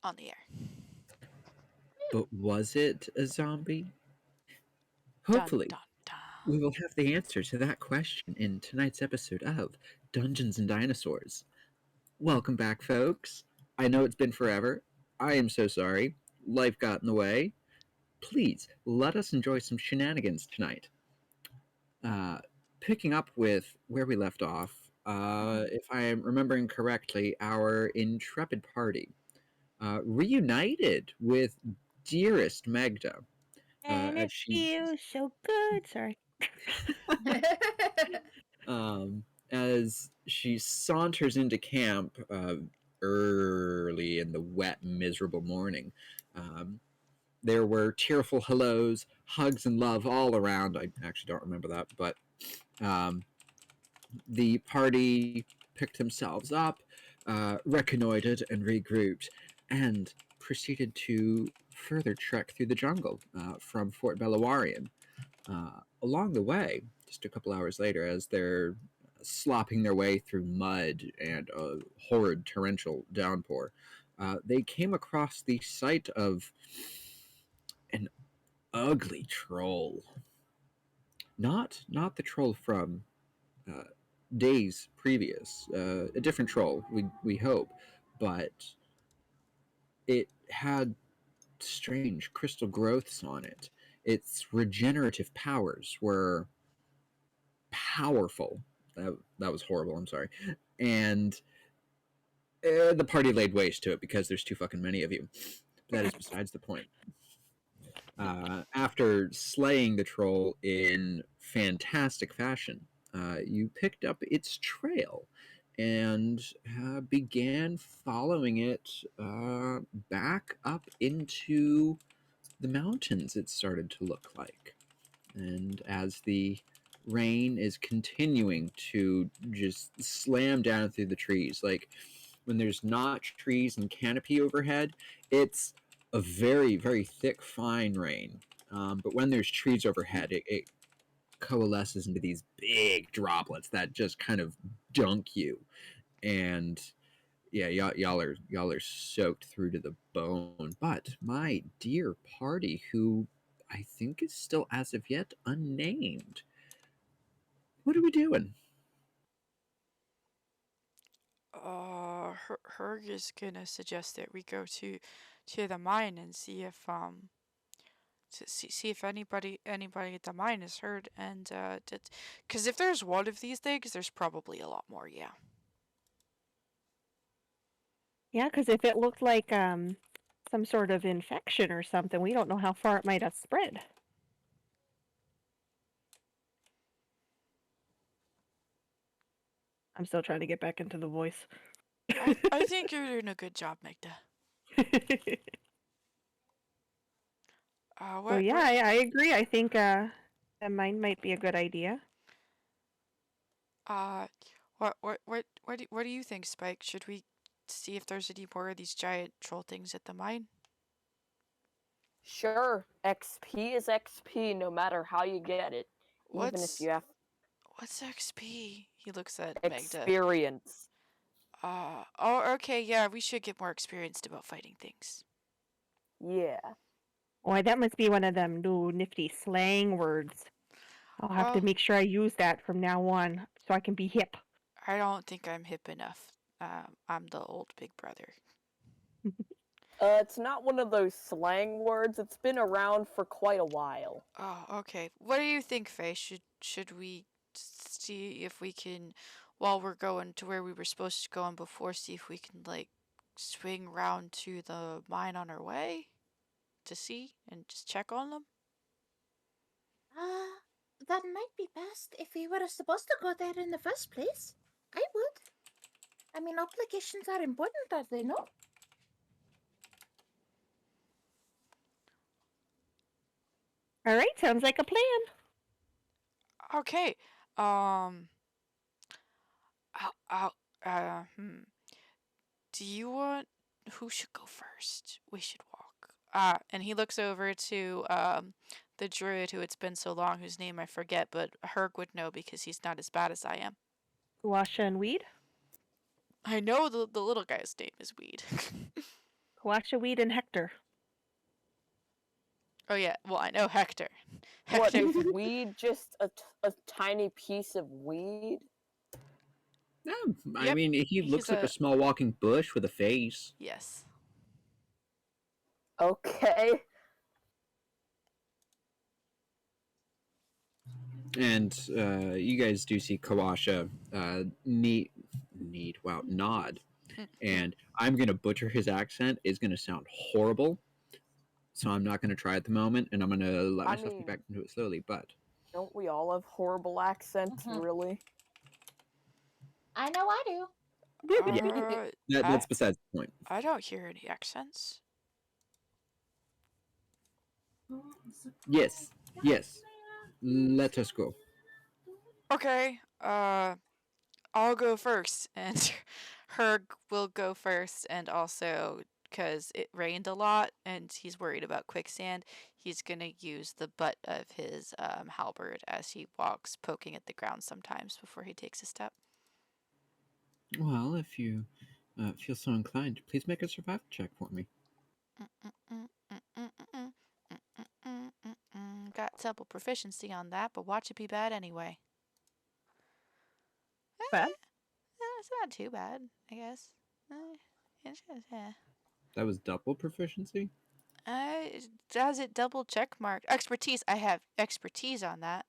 on the air. But was it a zombie? Dun Hopefully, dun dun. we will have the answer to that question in tonight's episode of Dungeons and Dinosaurs. Welcome back, folks. I know it's been forever. I am so sorry. Life got in the way. Please let us enjoy some shenanigans tonight. Uh, Picking up with where we left off, if I am remembering correctly, our intrepid party reunited with dearest Magda And as it she feels so good. Sorry. as she saunters into camp early in the wet, miserable morning. Um, there were tearful hellos, hugs, and love all around. I actually don't remember that, but um, the party picked themselves up, reconnoitered, and regrouped, and proceeded to further trek through the jungle from Fort Belawarian. Along the way, just a couple hours later, as they're slopping their way through mud and a horrid torrential downpour, they came across the sight of an ugly troll. Not the troll from uh, days previous, a different troll, we hope, but it had strange crystal growths on it. Its regenerative powers were powerful. That was horrible. I'm sorry. And the party laid waste to it because there's too fucking many of you. But that is besides the point. After slaying the troll in fantastic fashion, you picked up its trail and began following it back up into the mountains, it started to look like. And as the rain is continuing to just slam down through the trees, like when there's not trees and canopy overhead, it's a very, very thick, fine rain. But when there's trees overhead, it coalesces into these big droplets that just kind of dunk you. And yeah, y'all are soaked through to the bone. But my dear party, who I think is still as of yet unnamed, what are we doing? Herg is gonna suggest that we go to the mine and see if see if anybody at the mine has heard and because if there's one of these things, there's probably a lot more. Yeah. Yeah, because if it looked like some sort of infection or something, we don't know how far it might have spread. I'm still trying to get back into the voice. I think you're doing a good job, Magda. So yeah, What I agree. I think a mine might be a good idea. uh what do you think, Spike? Should we see if there's any more of these giant troll things at the mine? Sure, XP is XP no matter how you get it. Even if What's you have what's XP? He looks at Magda. experience. Oh, okay, yeah, we should get more experienced about fighting things. Yeah. Why, that must be one of them new nifty slang words. I'll have to Well, make sure I use that from now on so I can be hip. I don't think I'm hip enough. I'm the old big brother. It's not one of those slang words. It's been around for quite a while. Oh, okay. What do you think, Faye? Should we see if we can, while we're going to where we were supposed to go on before, see if we can like swing round to the mine on our way to see and just check on them? That might be best if we were supposed to go there in the first place. I would. I mean, obligations are important, are they not? All right, sounds like a plan. Okay. I'll, do you want, who should go first? We should walk. And he looks over to, the druid who it's been so long, whose name I forget, but Herg would know because he's not as bad as I am. Guasha and weed. I know the little guy's name is Weed. Kawasha Weed and Hector. Oh yeah, well I know Hector. What Hector. is weed? Just a tiny piece of weed? Yeah, I Yep, mean, he he's looks like a a small walking bush with a face. yes. Okay. And you guys do see Kawasha nod. And I'm going to butcher his accent. It's going to sound horrible. So I'm not going to try at the moment. And I'm going to let I myself get back mean, into it slowly. But don't we all have horrible accents, really? I know I do. that's I besides the point. I don't hear any accents. Yes. Yes. Let us go. Okay, I'll go first, and Herg will go first, and also because it rained a lot and he's worried about quicksand, he's gonna use the butt of his halberd as he walks, poking at the ground sometimes before he takes a step. Well, if you feel so inclined, please make a survival check for me. Got double proficiency on that, but watch it be bad anyway. Bad? It's not too bad, I guess. It's just, That was double proficiency? does it double check mark? Expertise. I have expertise on that.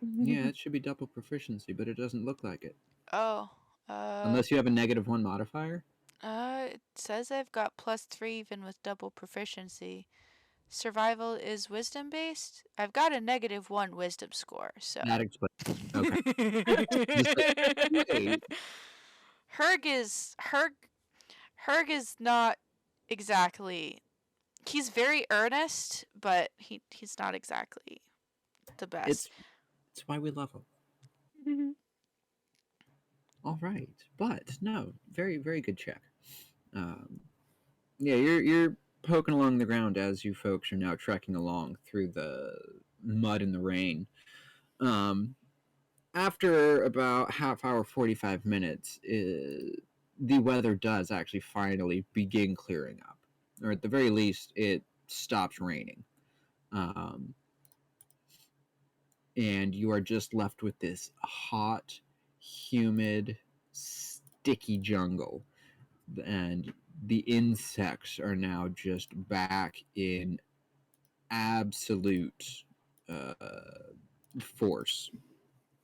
Yeah, it should be double proficiency, but it doesn't look like it. Oh, Unless you have a -1 modifier? it says I've got +3 even with double proficiency. Survival is wisdom based. I've got a -1 wisdom score, so. That explains. Okay. Just like, wait. Herg is not exactly. He's very earnest, but he's not exactly the best. It's why we love him. All right, but no, very very good check. Yeah, you're poking along the ground as you folks are now trekking along through the mud and the rain. After about half hour, 45 minutes, the weather does actually finally begin clearing up, or at the very least, it stops raining. Um, and you are just left with this hot, humid, sticky jungle. And the insects are now just back in absolute uh, force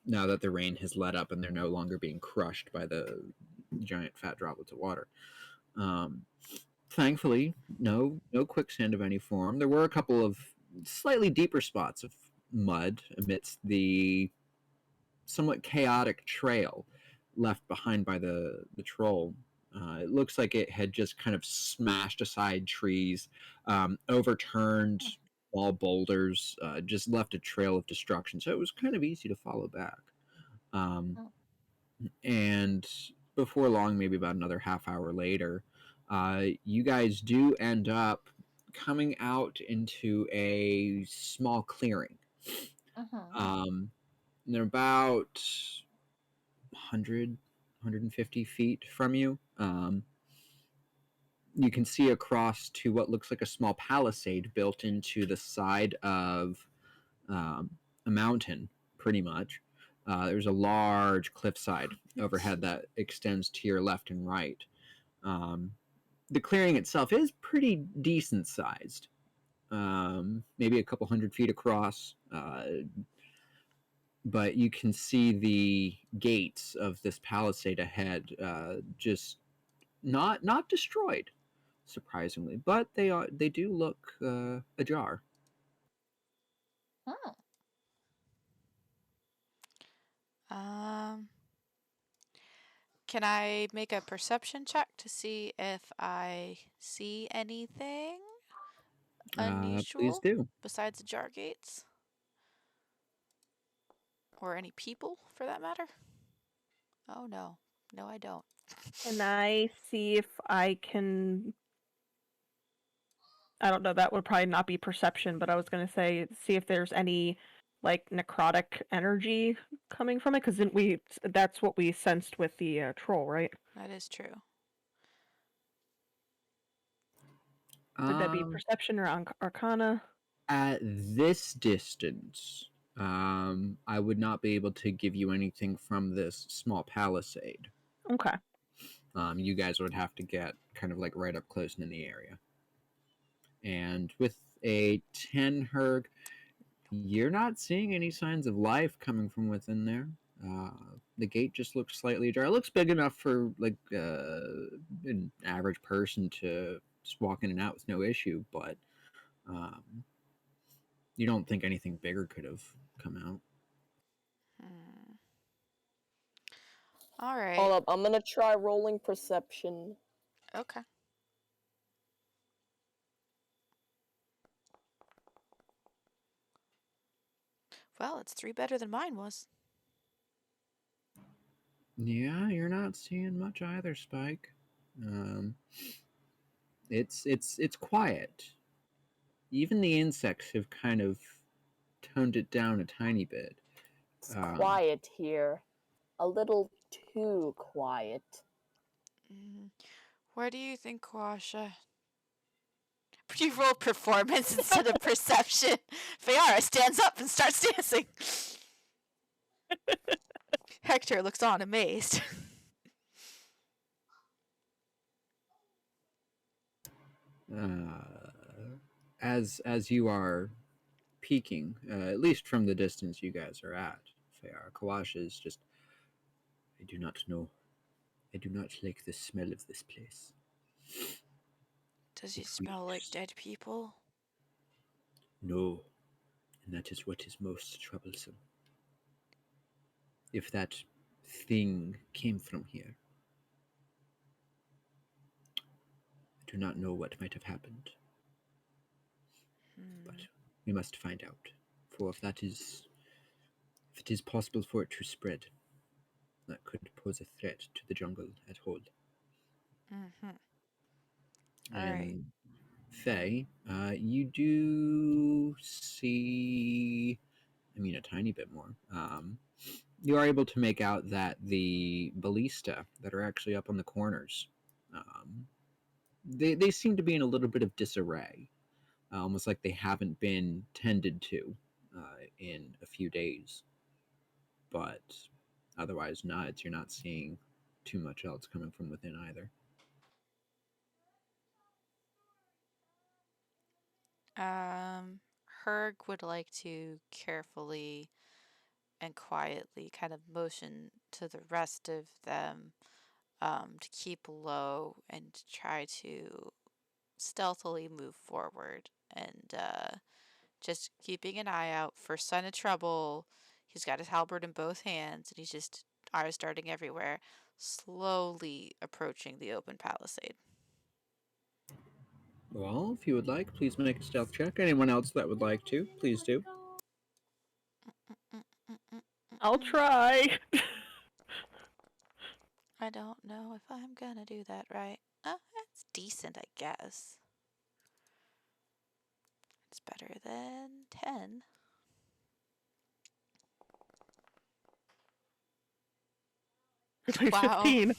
now that the rain has let up and they're no longer being crushed by the giant fat droplets of water. Um, Thankfully, no quicksand of any form. There were a couple of slightly deeper spots of mud amidst the somewhat chaotic trail left behind by the troll. It looks like it had just kind of smashed aside trees, overturned small boulders, just left a trail of destruction. So it was kind of easy to follow back. Um, and before long, maybe about another half hour later, you guys do end up coming out into a small clearing. They're about 150 feet from you. You can see across to what looks like a small palisade built into the side of a mountain, pretty much. There's a large cliffside overhead that extends to your left and right. The clearing itself is pretty decent sized, maybe a couple 100 feet across. But you can see the gates of this palisade ahead, just not destroyed, surprisingly, but they do look ajar. Um, can I make a perception check to see if I see anything Please unusual do. besides the jar gates? Or any people, for that matter? Oh no. No, I don't. Can I see if I can? I don't know. That would probably not be perception, but I was gonna say see if there's any like necrotic energy coming from it, because didn't we? That's what we sensed with the troll, right? That is true. Would that be perception or arcana? At this distance, I would not be able to give you anything from this small palisade. Okay. You guys would have to get kind of like right up close in the area. And with a 10 Herg, you're not seeing any signs of life coming from within there. The gate just looks slightly ajar. It looks big enough for like an average person to just walk in and out with no issue, but you don't think anything bigger could have come out. All right. Hold up, I'm gonna try rolling perception. Okay. Well, it's 3 better than mine was. Yeah, you're not seeing much either, Spike. It's quiet. Even the insects have kind of toned it down a tiny bit. It's quiet here. A little too quiet. What do you think, Quasha? You roll performance instead of perception. Fayara stands up and starts dancing. Hector looks on amazed. As you are peeking, at least from the distance you guys are at, Fayar, Kawash is just. I do not know. I do not like the smell of this place. Does it smell like dead people? No, and that is what is most troublesome. If that thing came from here, I do not know what might have happened. But we must find out. For if it is possible for it to spread, that could pose a threat to the jungle at whole. All right. Faye, you do see, a tiny bit more. You are able to make out that the ballista that are actually up on the corners, they seem to be in a little bit of disarray, almost like they haven't been tended to in a few days. But otherwise, you're not seeing too much else coming from within either. Herg would like to carefully and quietly kind of motion to the rest of them to keep low and to try to stealthily move forward and just keeping an eye out for sign of trouble. He's got his halberd in both hands and he's just eyes darting everywhere, slowly approaching the open palisade. Well, if you would like, please make a stealth check. Anyone else that would like to, please do. I'll try. I don't know if I'm gonna do that right. It's decent, I guess. It's better than 10. Wow. 15.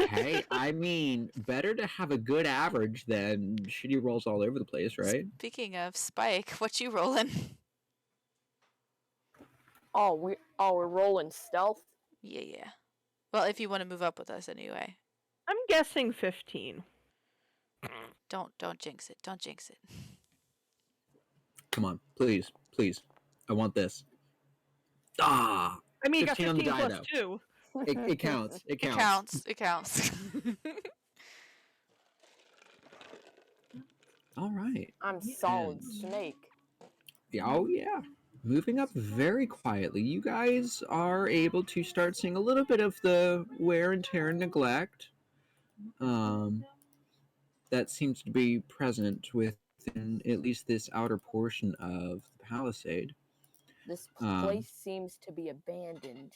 Hey, better to have a good average than shitty rolls all over the place, right? Speaking of Spike, what you rolling? We're rolling stealth. Yeah. Well, if you want to move up with us anyway. I'm guessing 15. Don't jinx it. Don't jinx it. Come on, please. I want this. Ah! I mean, you got 15 on the 15 die, plus though. 2. It counts. It It counts. counts. It counts. All right. I'm solid snake. Oh, yeah. Moving up very quietly, you guys are able to start seeing a little bit of the wear and tear and neglect that seems to be present within at least this outer portion of the palisade. This place seems to be abandoned.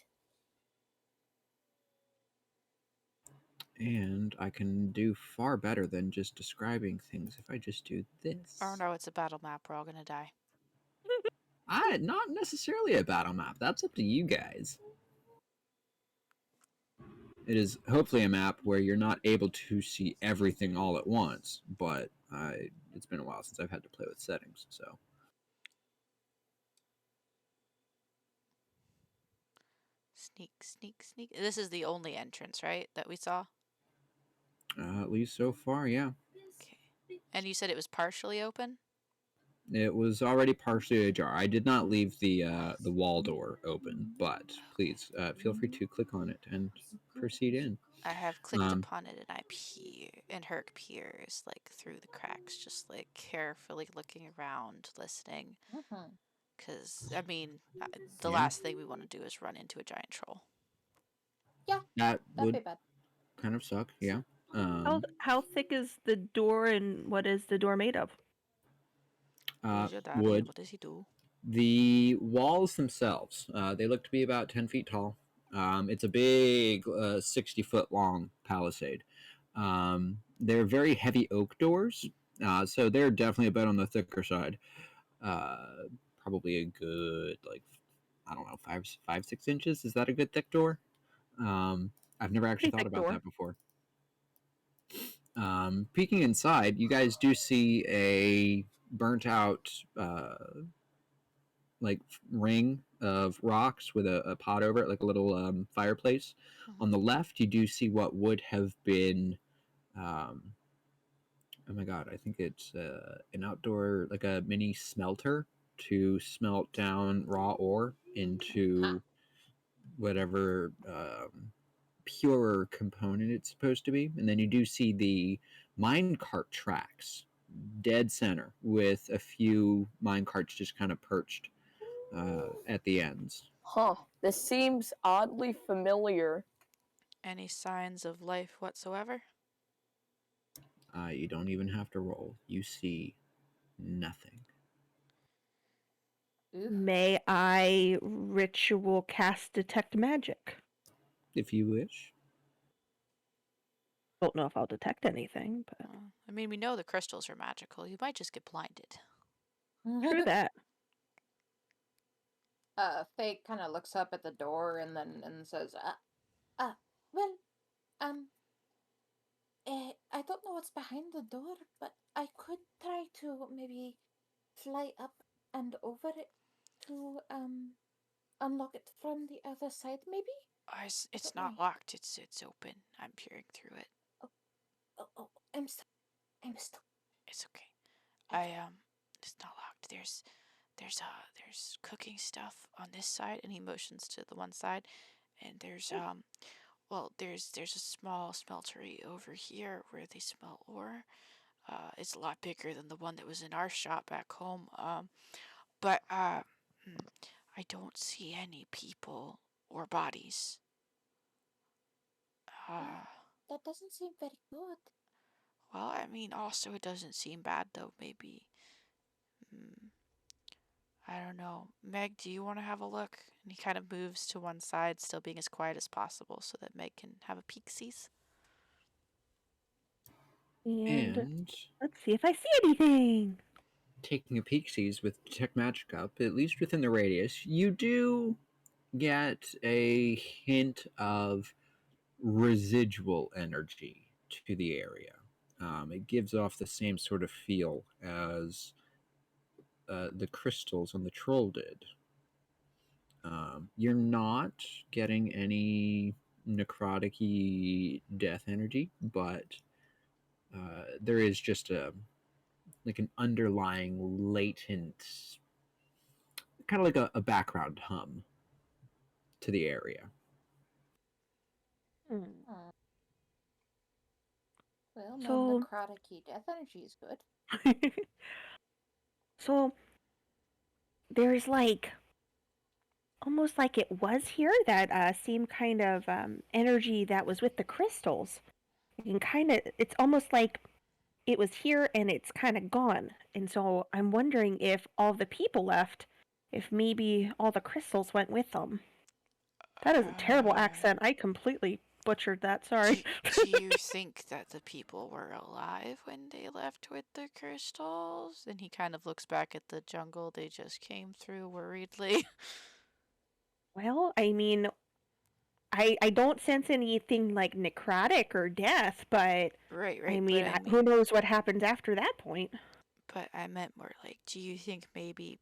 And I can do far better than just describing things if I just do this. Oh no, it's a battle map. We're all gonna die. Not necessarily a battle map. That's up to you guys. It is hopefully a map where you're not able to see everything all at once, but it's been a while since I've had to play with settings, so. Sneak, sneak, sneak. This is the only entrance, right, that we saw? At least so far, yeah. Okay. And you said it was partially open? It was already partially ajar. I did not leave the wall door open, but please feel free to click on it and proceed in. I have clicked Um, upon it and I peer, and Herc peers like through the cracks, just like carefully looking around, listening. Mm-hmm. Because, I mean, the Yeah. last thing we want to do is run into a giant troll. Yeah, that that'd would be bad. kind of suck, yeah. How thick is the door, and what is the door made of? Who's your daddy and Wood. what does he do? The walls themselves, they look to be about 10 feet tall. It's a big 60-foot long palisade. They're very heavy oak doors, so they're definitely a bit on the thicker side. Uh, Probably a good, like, I don't know, 5, 6 inches. Is that a good thick door? I've never actually Pretty thought thick about door. that before. Peeking inside, you guys do see a burnt out like ring of rocks with a pot over it, like a little fireplace. Mhm. On the left, you do see what would have been, um, oh my god, I think it's an outdoor, like a mini smelter to smelt down raw ore into whatever purer component it's supposed to be. And then you do see the minecart tracks dead center with a few minecarts just kind of perched at the ends. Huh. This seems oddly familiar. Any signs of life whatsoever? You don't even have to roll. You see nothing. Oof. May I ritual cast detect magic? If you wish. Don't know if I'll detect anything, but I mean, we know the crystals are magical. You might just get blinded. true that. Faye kind of looks up at the door and then says, well, um, I don't know what's behind the door, but I could try to maybe fly up and over it to unlock it from the other side, maybe? Oh, it's Don't know. not locked. It's open. I'm peering through it. Oh, I'm stuck. It's okay. Okay. It's not locked. There's cooking stuff on this side, and he motions to the one side, and there's there's a small smeltery over here where they smelt ore. It's a lot bigger than the one that was in our shop back home. But I don't see any people or bodies. Uh, That doesn't seem very good. well, I mean, also it doesn't seem bad though. Maybe. Mm, I don't know. Meg, do you want to have a look? And he kind of moves to one side, still being as quiet as possible, so that Meg can have a peek sees. And And let's see if I see anything. taking a peek sees with Detect Magic up, at least within the radius, you do get a hint of residual energy to the area. It gives off the same sort of feel as the crystals on the troll did. You're not getting any necrotic death energy, but there is just a like an underlying latent, kind of like a background hum to the area. Hmm. Well, no So, necrotic death energy is good. so there's like almost like it was here that same kind of energy that was with the crystals. You can kind of, it's almost like it was here and it's kind of gone. And so I'm wondering if all the people left, if maybe all the crystals went with them. That is a terrible Uh, accent. I completely butchered that. Sorry. do you think that the people were alive when they left with the crystals? And he kind of looks back at the jungle they just came through worriedly. Well, I mean, I don't sense anything like necrotic or death, but Right, I right. mean, who knows what happens after that point? But I meant more like, do you think maybe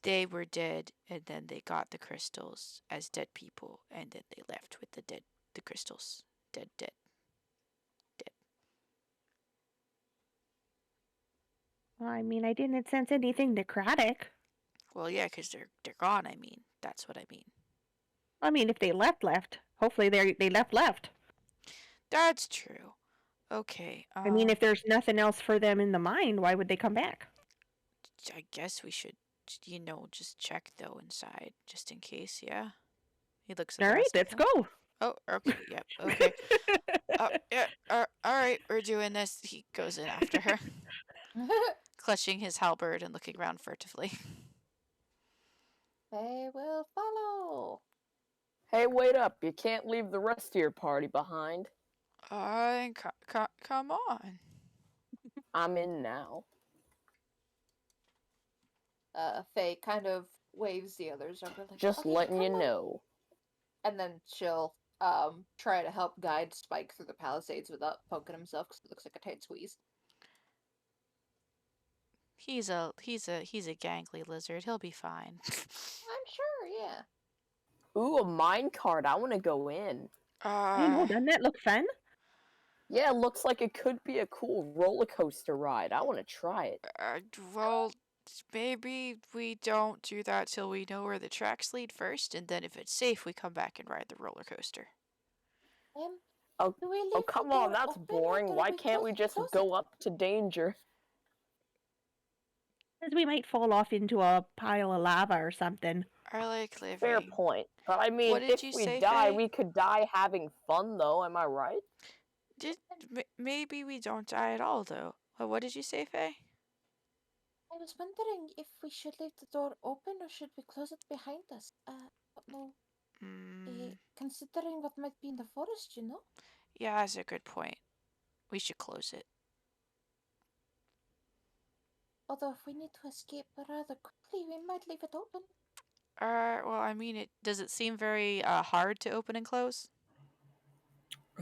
they were dead and then they got the crystals as dead people and then they left with the crystals? Dead, dead, dead. Well, I mean, I didn't sense anything necrotic. Well, yeah, because they're gone, I mean. That's what I mean. I mean, if they left. Hopefully they left. That's true. Okay, I mean, if there's nothing else for them in the mine, why would they come back? I guess we should, just check though inside, just in case, yeah? He looks at All the right, rest of let's them. go. Oh, okay, yep, okay. Yeah, all right, we're doing this. He goes in after her, clutching his halberd and looking around furtively. They will follow. Hey, wait up. You can't leave the rest of your party behind. Come on. I'm in now. Faye kind of waves the others over, like, Just okay, letting you come on. know. And then she'll try to help guide Spike through the palisades without poking himself because it looks like a tight squeeze. He's a gangly lizard. He'll be fine. I'm sure, yeah. Ooh, a mine cart. I want to go in. I know, doesn't that look fun? Yeah, it looks like it could be a cool roller coaster ride. I want to try it. Well, maybe we don't do that till we know where the tracks lead first, and then if it's safe, we come back and ride the roller coaster. Oh, Do we leave oh the come door on, that's open, or boring. do Why we can't we just close go it? up to danger? Because we might fall off into a pile of lava or something. I like Fair living. point. But I mean, What did if you we say, die, Faye? we could die having fun, though. Am I right? Maybe we don't die at all, though. What did you say, Faye? I was wondering if we should leave the door open or should we close it behind us. Don't know. Considering what might be in the forest, you know? Yeah, that's a good point. We should close it. Although if we need to escape rather quickly, we might leave it open. Well, I mean, does it seem very hard to open and close?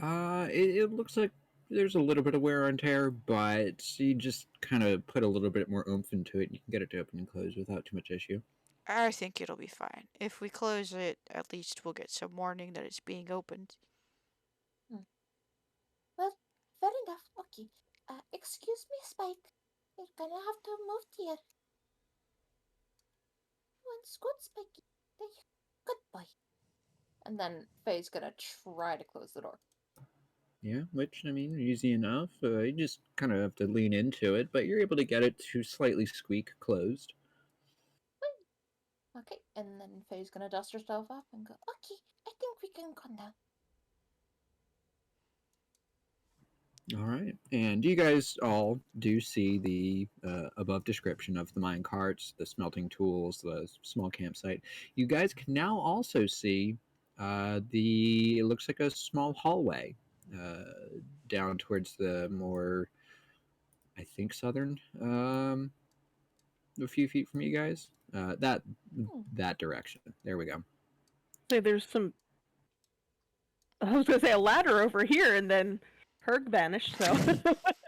It looks like there's a little bit of wear and tear, but you just kind of put a little bit more oomph into it, and you can get it to open and close without too much issue. I think it'll be fine. If we close it, at least we'll get some warning that it's being opened. Well, fair enough. Okay. Excuse me, Spike. You're gonna have to move here. Once good, Spiky. Good boy. And then Faye's gonna try to close the door. Yeah, which, I mean, easy enough. You just kind of have to lean into it, but you're able to get it to slightly squeak closed. Okay, and then Faye's gonna dust herself off and go, okay, I think we can go now. All right. And you guys all do see the above description of the mine carts, the smelting tools, the small campsite. You guys can now also see it looks like a small hallway down towards the more, I think, southern, a few feet from you guys. That direction. There we go. So there's some. I was gonna say a ladder over here, and then Herg vanished. So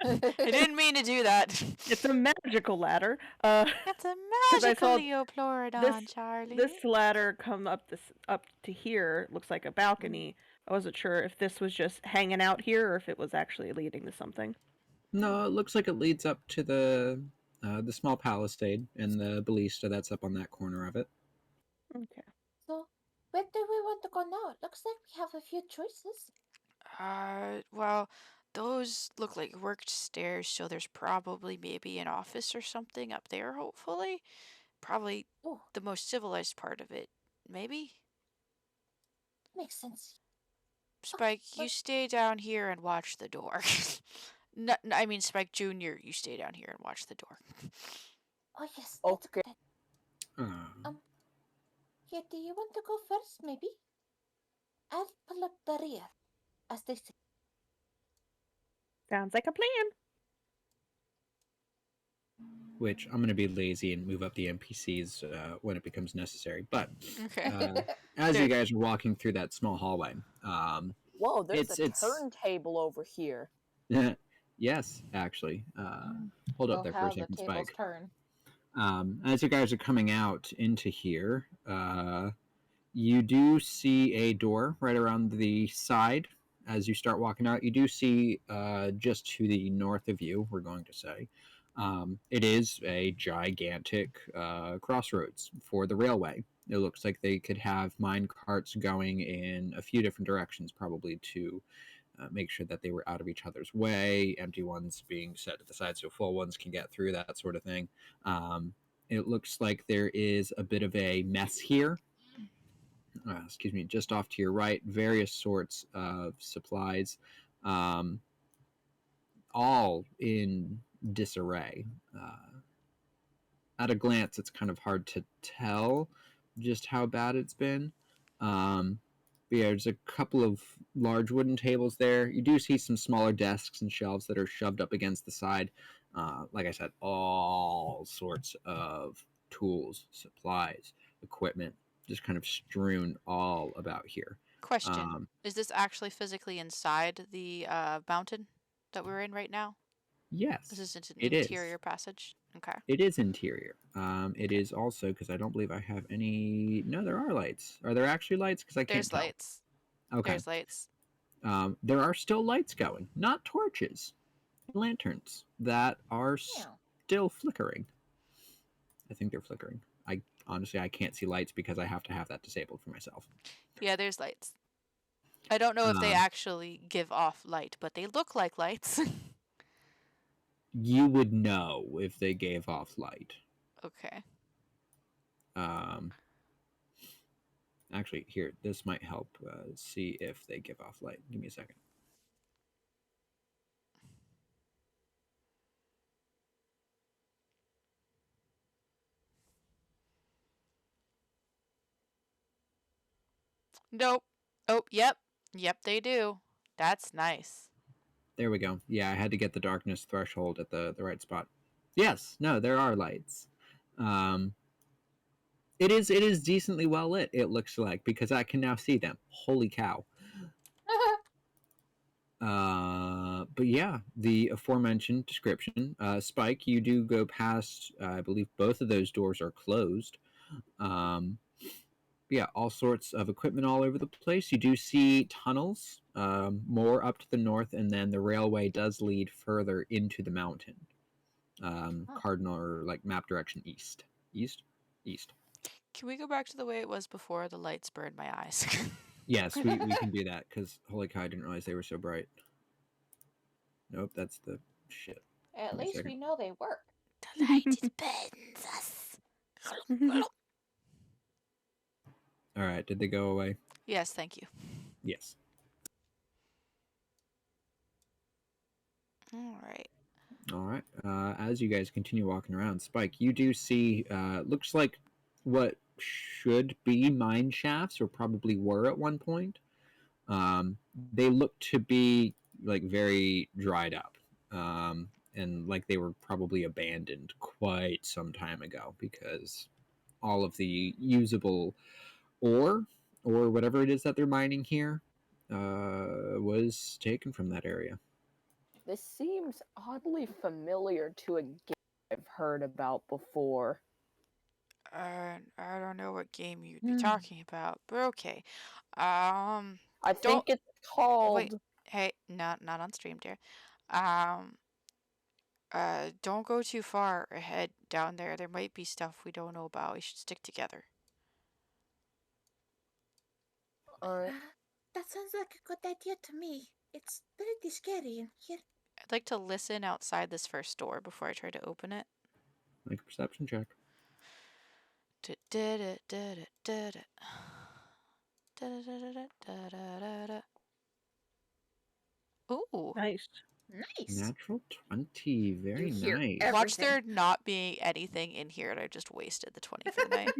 I didn't mean to do that. it's a magical ladder. It's a magical Leoplorodon, Charlie. This ladder come up to here. Looks like a balcony. I wasn't sure if this was just hanging out here or if it was actually leading to something. No, it looks like it leads up to the small palisade and the ballista that's up on that corner of it. Okay. So, where do we want to go now? It looks like we have a few choices. Well, those look like worked stairs, so there's probably maybe an office or something up there, hopefully. Probably the most civilized part of it. Maybe? Makes sense. Spike, you stay down here and watch the door. No, I mean, Spike Jr., you stay down here and watch the door. Oh, yes, that's Okay. good. Here, do you want to go first, maybe? I'll pull up the rear, as they say. Sounds like a plan. which I'm going to be lazy and move up the NPCs when it becomes necessary. But Okay. as There- you guys are walking through that small hallway, Whoa, there's a it's turntable over here. yes, actually. Hold up Oh, there for a how the second, tables Spike. turn. As you guys are coming out into here, you do see a door right around the side. As you start walking out, you do see just to the north of you, we're going to say, it is a gigantic crossroads for the railway. It looks like they could have mine carts going in a few different directions, probably to make sure that they were out of each other's way, empty ones being set to the side so full ones can get through, that sort of thing. It looks like there is a bit of a mess here. Excuse me, just off to your right, various sorts of supplies, um, all in disarray. At a glance, it's kind of hard to tell just how bad it's been. But yeah, there's a couple of large wooden tables there. You do see some smaller desks and shelves that are shoved up against the side. Like I said, all sorts of tools, supplies, equipment, just kind of strewn all about here. Question: Is this actually physically inside the mountain that we're in right now? This Yes, isn't an it is. interior passage. Okay. It is interior. It Okay. is also because I don't believe I have any. No, there are lights. Are there actually lights? Because I can't There's tell. lights. Okay. There's lights. There are still lights going, not torches, lanterns that are Yeah. still flickering. I think they're flickering. I honestly I can't see lights because I have to have that disabled for myself. Yeah, there's lights. I don't know if they Um, actually give off light, but they look like lights. you would know if they gave off light. Okay. Um, actually, here this might help see if they give off light. Give me a second. Nope. Oh, yep. Yep, they do. That's nice. There we go. Yeah, I had to get the darkness threshold at the right spot. Yes, no, there are lights. Um, it is decently well lit. It looks like because I can now see them. Holy cow! But yeah, the aforementioned description. Spike, you do go past. I believe both of those doors are closed. Um, yeah, all sorts of equipment all over the place. You do see tunnels, more up to the north, and then the railway does lead further into the mountain. Huh. Cardinal or like map direction east, east. Can we go back to the way it was before the lights burned my eyes? Yes, we can do that because holy cow, I didn't realize they were so bright. Nope, that's the shit. At Give me a least second. we know they work. The light, it bends us. All right, did they go away? Yes, thank you. Yes. All right. All right. As you guys continue walking around, Spike, you do see looks like what should be mine shafts, or probably were at one point. They look to be like very dried up, and like they were probably abandoned quite some time ago because all of the usable ore or whatever it is that they're mining here was taken from that area. This seems oddly familiar to a game I've heard about before. I don't know what game you'd be talking about, but okay. I Don't think it's wait. called. Hey, not on stream, dear. Um, don't go too far ahead down there. There might be stuff we don't know about. We should stick together. Uh, That sounds like a good idea to me. It's pretty scary in here. I'd like to listen outside this first door before I try to open it. Make a perception check. Ooh. Nice. Nice. Natural 20. Very You hear nice. Watch everything. there not being anything in here, and I just wasted the 20 for the night.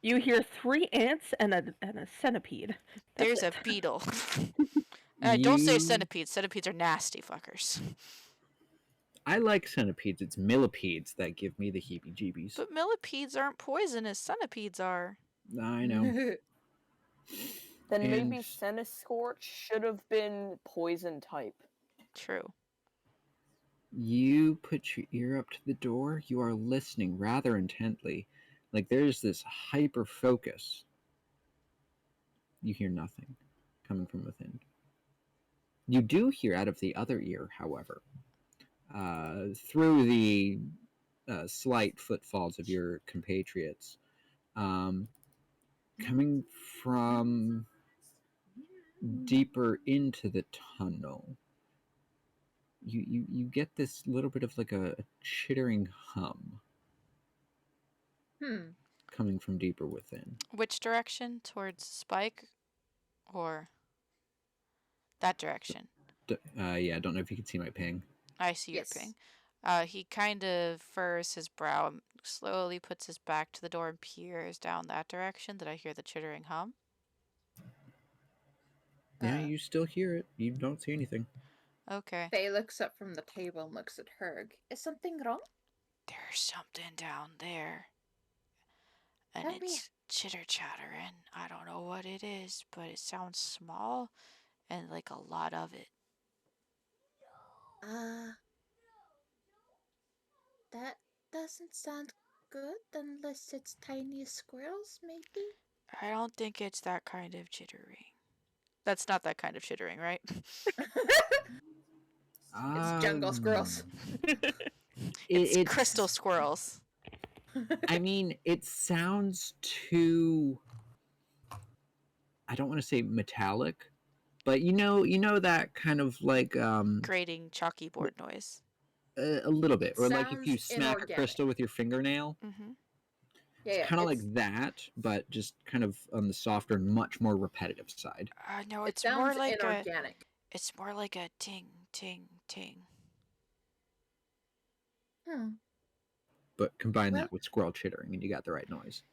You hear 3 ants and a centipede. That's There's a it. beetle. Don't say You centipedes. Centipedes are nasty fuckers. I like centipedes. It's millipedes that give me the heebie-jeebies. But millipedes aren't poisonous. Centipedes are. I know. Then And maybe Senescorch should have been poison type. True. you put your ear up to the door. You are listening rather intently. Like there's this hyper focus. You hear nothing coming from within. You do hear out of the other ear, however, through the slight footfalls of your compatriots, um, coming from deeper into the tunnel. You get this little bit of like a chittering hum Hmm. coming from deeper within. Which direction? Towards Spike or that direction? Yeah, I don't know if you can see my ping. I see your Yes. ping. He kind of furrows his brow and slowly puts his back to the door and peers down that direction. Did I hear the chittering hum? Yeah, Uh, you still hear it. You don't see anything. Okay. Faye looks up from the table and looks at Herg. Is something wrong? There's something down there. And Tell me. it's chitter chattering. I don't know what it is, but it sounds small and like a lot of it. That doesn't sound good unless it's tiny squirrels, maybe? I don't think it's that kind of chittering. That's not that kind of chittering, right? It's jungle squirrels. It's crystal squirrels. I mean, it sounds too. I don't want to say metallic, but you know that kind of like Grating chalky board noise. a little bit, It or like if you sounds smack a inorganic. crystal with your fingernail. Mm-hmm. It's Yeah, kind of like that, but just kind of on the softer and much more repetitive side. No, it it's more sounds like a. inorganic. It's more like a ting, ting, ting. But combine Well- that with squirrel chittering, and you got the right noise.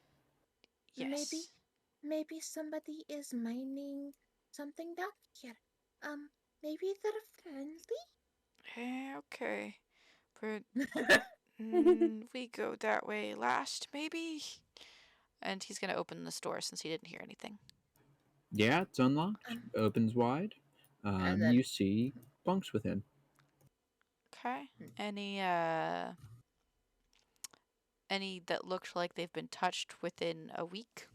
Yes. Maybe somebody is mining something down here. Maybe they're friendly? Okay. But we go that way last, maybe? And he's gonna open this door since he didn't hear anything. Yeah, it's unlocked. Opens wide. And then- You see bunks within. Okay. Hmm. Any that looked like they've been touched within a week?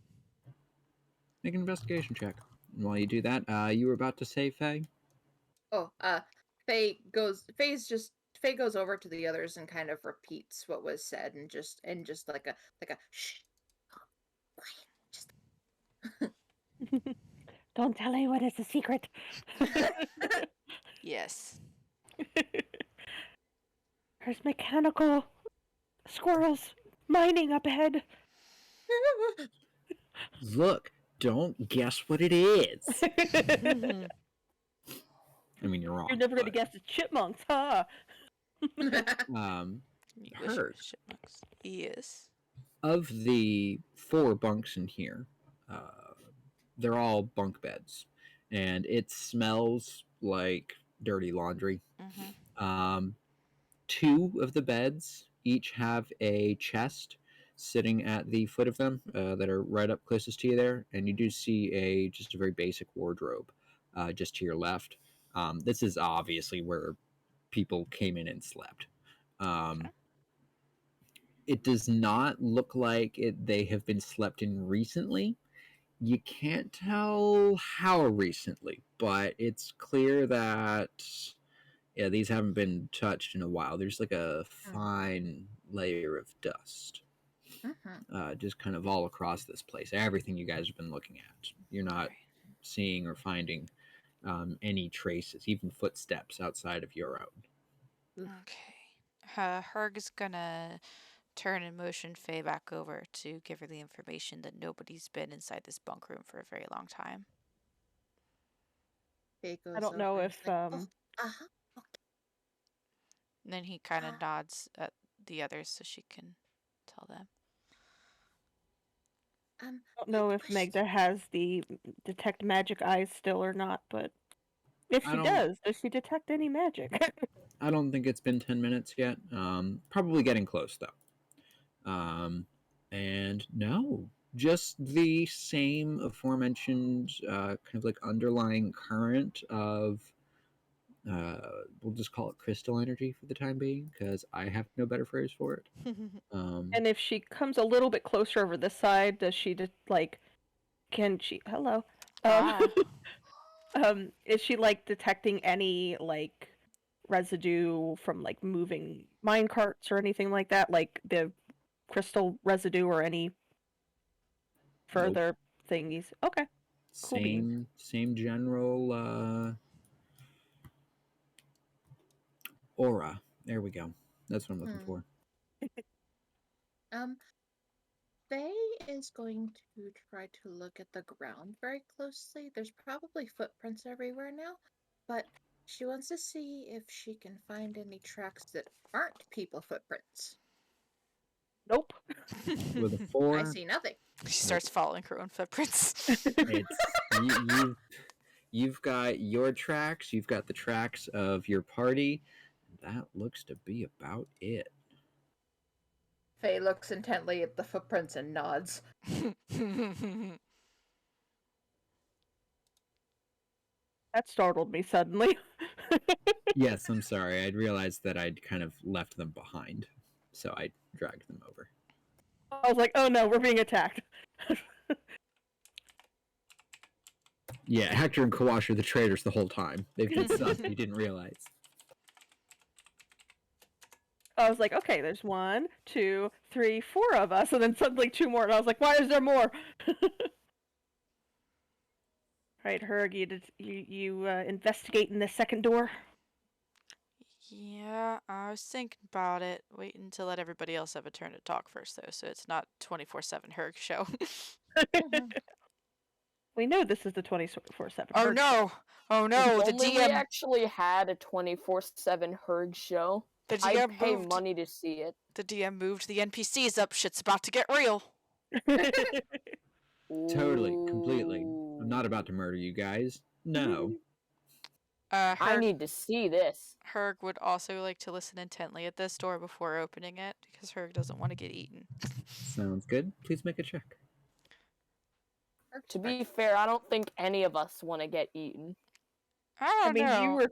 Make an investigation check. And while you do that, you were about to say, Faye? Oh, Faye goes over to the others and kind of repeats what was said and just like a shh. Quiet. Just Don't tell anyone it's a secret. Yes. There's mechanical squirrels mining up ahead. Look, don't guess what it is. Mhm. I mean, you're wrong. You're never gonna but, guess it's chipmunks, huh? You wish it Herc. was chipmunks. Yes. Of the 4 bunks in here, they're all bunk beds, and it smells like dirty laundry. Mm-hmm. 2 of the beds each have a chest sitting at the foot of them that are right up closest to you there, and you do see just a very basic wardrobe just to your left. This is obviously where people came in and slept. Okay. It does not look like they have been slept in recently. You can't tell how recently, but it's clear that yeah, these haven't been touched in a while. There's like a fine layer of dust, just kind of all across this place. Everything you guys have been looking at, you're not Right. seeing or finding any traces, even footsteps outside of your own. Okay. Herg's gonna turn and motion Faye back over to give her the information that nobody's been inside this bunk room for a very long time. Faye goes I don't know over and if is like, oh, uh-huh. And then he kind of nods at the others so she can tell them. I don't know if Magda has the detect magic eyes still or not, but if I she don't- does she detect any magic? I don't think it's been 10 minutes yet. Probably getting close, though. And no, just the same aforementioned kind of like underlying current of, we'll just call it crystal energy for the time being, because I have no better phrase for it. And if she comes a little bit closer over this side, does she just like? Can she? Hello. Ah. Is she like detecting any like residue from like moving mine carts or anything like that? Like the crystal residue or any Nope. further thingies? Okay. Cool beans. Same general aura. There we go. That's what I'm looking for. Faye is going to try to look at the ground very closely. There's probably footprints everywhere now, but she wants to see if she can find any tracks that aren't people footprints. Nope. With a 4, I see nothing. She starts following her own footprints. it's you've got your tracks, you've got the tracks of your party. That looks to be about it. Faye looks intently at the footprints and nods. That startled me suddenly. Yes, I'm sorry. I'd realized that I'd kind of left them behind, so I dragged them over. I was like, oh no, we're being attacked. Yeah, Hector and Kawash are the traitors the whole time. They've been sus. You didn't realize. I was like, okay, there's 1, 2, 3, 4 of us, and then suddenly 2 more, and I was like, why is there more? Right, Herg, you investigating the second door? Yeah, I was thinking about it. Waiting to let everybody else have a turn to talk first, though, so it's not 24/7 Herc show. We know this is the 24/7. Oh no! Oh no! If The only we DM, actually had a 24/7 Herg show. the I'd DM pay moved. money to see it. The DM moved the NPCs up. Shit's about to get real. Totally, completely. I'm not about to murder you guys. No. I Herg, need to see this. Herg would also like to listen intently at this door before opening it because Herg doesn't want to get eaten. Sounds good. Please make a check. To be fair, I don't think any of us want to get eaten. I don't know.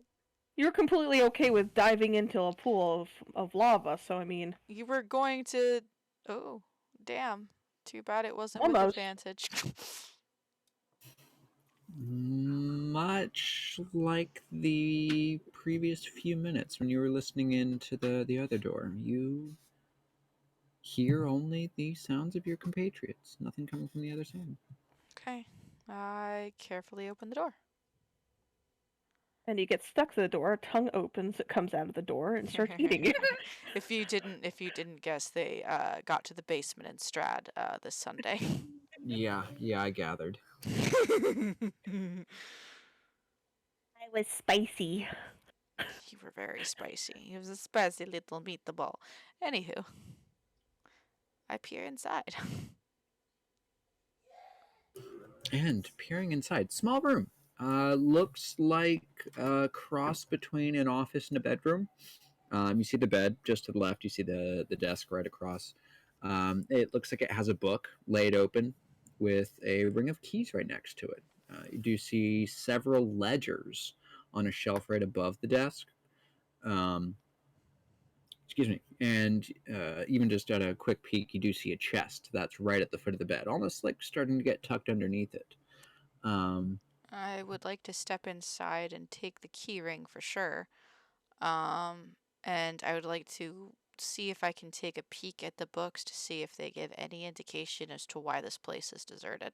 you were completely okay with diving into a pool of lava, so I mean, You were going to. Oh, damn. Too bad it wasn't with Almost. advantage. Much like the previous few minutes when you were listening into the other door, you hear only the sounds of your compatriots. Nothing coming from the other side. Okay. I carefully open the door. and you get stuck to the door, a tongue opens, it comes out of the door and starts eating you. If you didn't guess, they got to the basement in Strad this Sunday. Yeah, I gathered. I was spicy. You were very spicy. He was a spicy little meatball. Anywho, I peer inside. And peering inside, small room. Looks like a cross between an office and a bedroom. You see the bed just to the left. You see the desk right across. It looks like it has a book laid open with a ring of keys right next to it. You do see several ledgers on a shelf right above the desk. Excuse me. And even just at a quick peek, you do see a chest that's right at the foot of the bed, almost like starting to get tucked underneath it. I would like to step inside and take the key ring for sure. And I would like to see if I can take a peek at the books to see if they give any indication as to why this place is deserted.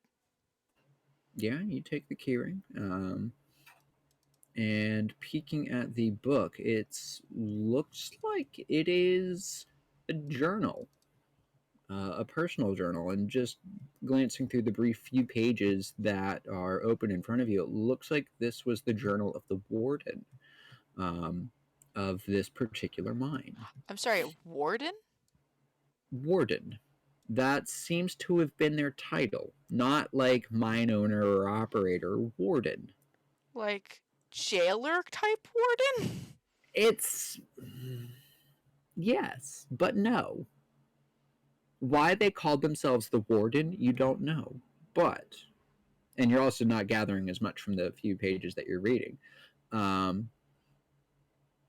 Yeah, you take the keyring. And peeking at the book, it looks like it is a journal, a personal journal. And just glancing through the brief few pages that are open in front of you, it looks like this was the journal of the warden of this particular mine. I'm sorry, warden? Warden. That seems to have been their title, not like mine owner or operator. Warden. Like jailer type warden? It's yes, but no. Why they called themselves the Warden, you don't know. But and you're also not gathering as much from the few pages that you're reading. Um,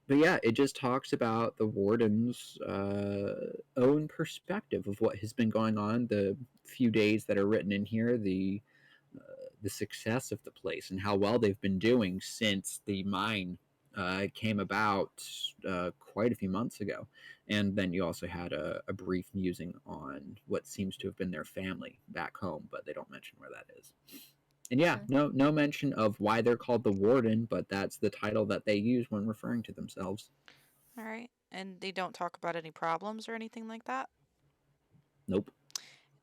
but yeah, it just talks about the warden's own perspective of what has been going on. The few days that are written in here, the success of the place and how well they've been doing since the mine came about quite a few months ago. And then you also had a brief musing on what seems to have been their family back home, but they don't mention where that is. And yeah, no mention of why they're called the Warden, but that's the title that they use when referring to themselves. All right. And they don't talk about any problems or anything like that? Nope.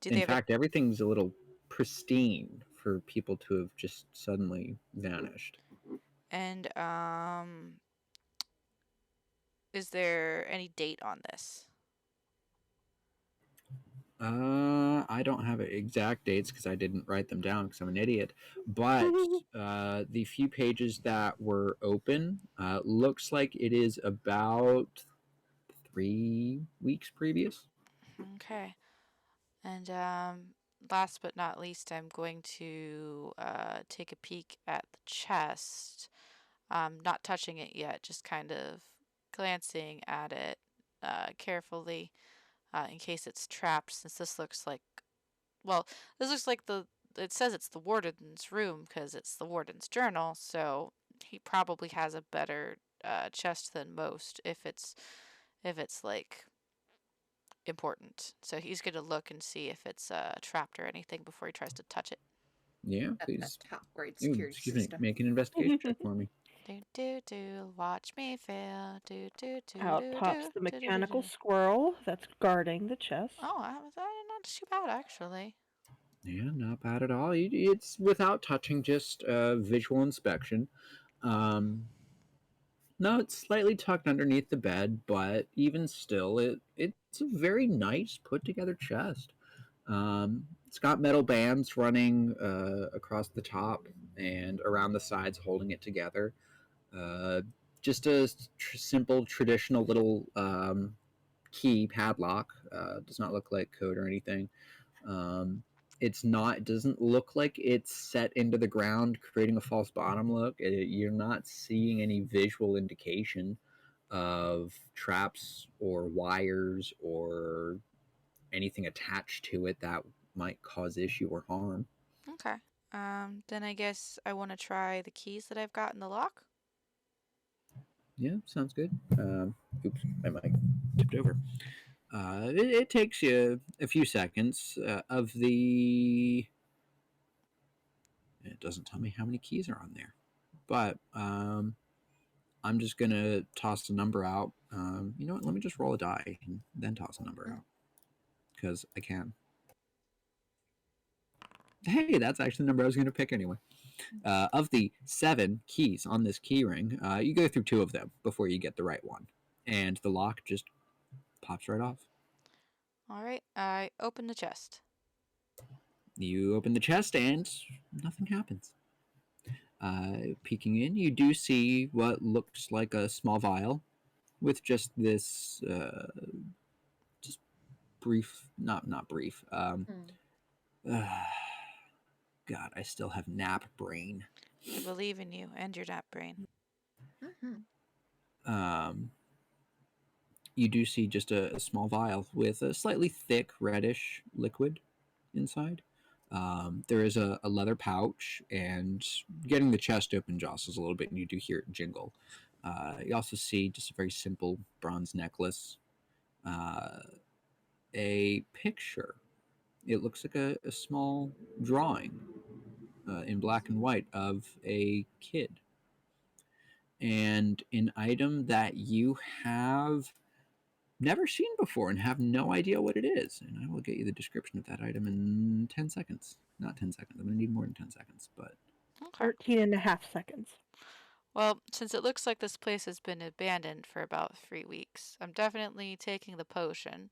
Do they In have a fact, everything's a little pristine for people to have just suddenly vanished. and is there any date on this? I don't have exact dates because I didn't write them down because I'm an idiot. But the few pages that were open looks like it is about 3 weeks previous. Okay. And last but not least, I'm going to take a peek at the chest. Not touching it yet, just kind of glancing at it carefully in case it's trapped, since this looks like, well, this looks like it says it's the warden's room because it's the warden's journal, so he probably has a better chest than most if it's like important. So he's gonna look and see if it's trapped or anything before he tries to touch it. Yeah, At a please. top grade Ooh, security excuse me. system. Make an investigation check for me. Do do do, watch me fail. Do do do Out do pops do the do do do. mechanical Do. squirrel that's guarding the chest. Oh, not too bad actually. Yeah, not bad at all. It's without touching, just visual inspection. Um, no, it's slightly tucked underneath the bed, but even still, it's a very nice put together chest. It's got metal bands running across the top and around the sides, holding it together. Uh, just a simple traditional little key padlock. Does not look like code or anything. Um, it's not. It doesn't look like it's set into the ground, creating a false bottom look. You're not seeing any visual indication of traps or wires or anything attached to it that might cause issue or harm. Okay. Then I guess I want to try the keys that I've got in the lock. Yeah, sounds good. Oops, my mic tipped over. It takes you a few seconds. Of the, it doesn't tell me how many keys are on there, but I'm just gonna toss a number out. You know what? Let me just roll a die and then toss a number out because I can. Hey, that's actually the number I was gonna pick anyway. Of the 7 keys on this key ring, you go through 2 of them before you get the right one, and the lock just pops right off. All right. I open the chest. You open the chest and nothing happens. Peeking in, you do see what looks like a small vial with just this, just brief, not brief. God, I still have nap brain. I believe in you and your nap brain. Um, you do see just a small vial with a slightly thick reddish liquid inside. There is a leather pouch, and getting the chest open jostles a little bit, and you do hear it jingle. You also see just a very simple bronze necklace, uh, a picture. It looks like a small drawing in black and white of a kid, and an item that you have never seen before and have no idea what it is. And I will get you the description of that item in 10 seconds. Not 10 seconds. I'm going to need more than 10 seconds, but. Okay. 13 and a half seconds. Well, since it looks like this place has been abandoned for about 3 weeks, I'm definitely taking the potion.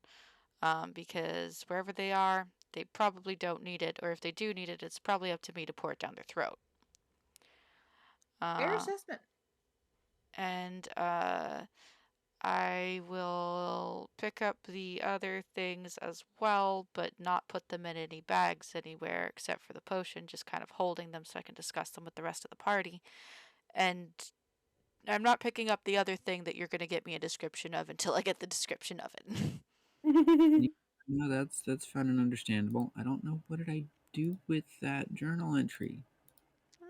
Because wherever they are, they probably don't need it, or if they do need it, it's probably up to me to pour it down their throat. Fair Uh, assessment. And I will pick up the other things as well, but not put them in any bags anywhere except for the potion, just kind of holding them so I can discuss them with the rest of the party. And I'm not picking up the other thing that you're going to get me a description of until I get the description of it. Yeah, no, that's fine and understandable. I don't know what did I do with that journal entry. No.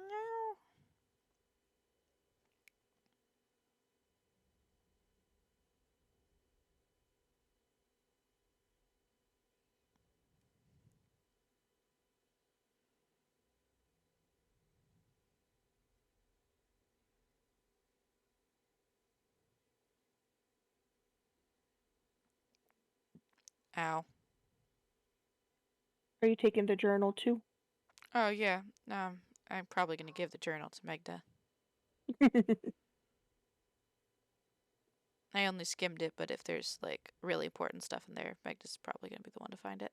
Ow. Are you taking the journal too? Oh, yeah. I'm probably going to give the journal to Megda. I only skimmed it, but if there's like really important stuff in there, Megda's probably going to be the one to find it.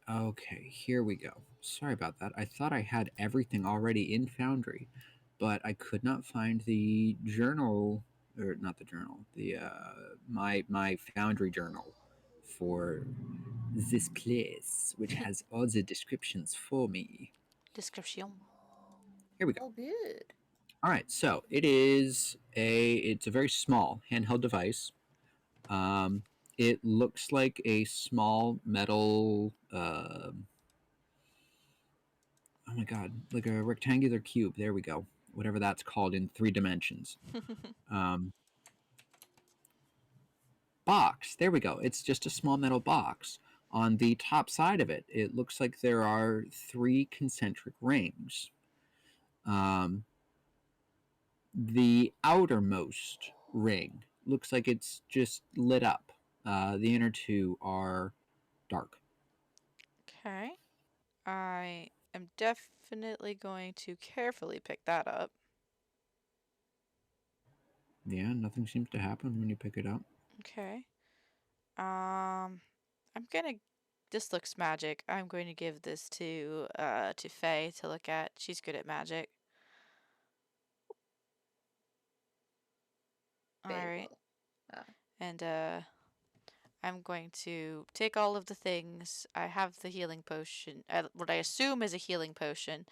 Okay, here we go. Sorry about that. I thought I had everything already in Foundry, but I could not find the journal, or not the journal, the my Foundry journal for this place, which has all the descriptions for me. Description. Here we go. Oh, good. All right, so it's a very small handheld device. It looks like a small metal. Oh my god, like a rectangular cube. There we go. Whatever that's called in 3 dimensions. Um, Box. There we go. It's just a small metal box. On the top side of it, it looks like there are 3 concentric rings. Um, the outermost ring looks like it's just lit up. The inner 2 are dark. Okay. I am definitely going to carefully pick that up. Yeah, nothing seems to happen when you pick it up. Okay. I'm gonna. This looks magic. I'm going to give this to Faye to look at. She's good at magic. All Very right. well. Uh, And I'm going to take all of the things. I have the healing potion. What I assume is a healing potion.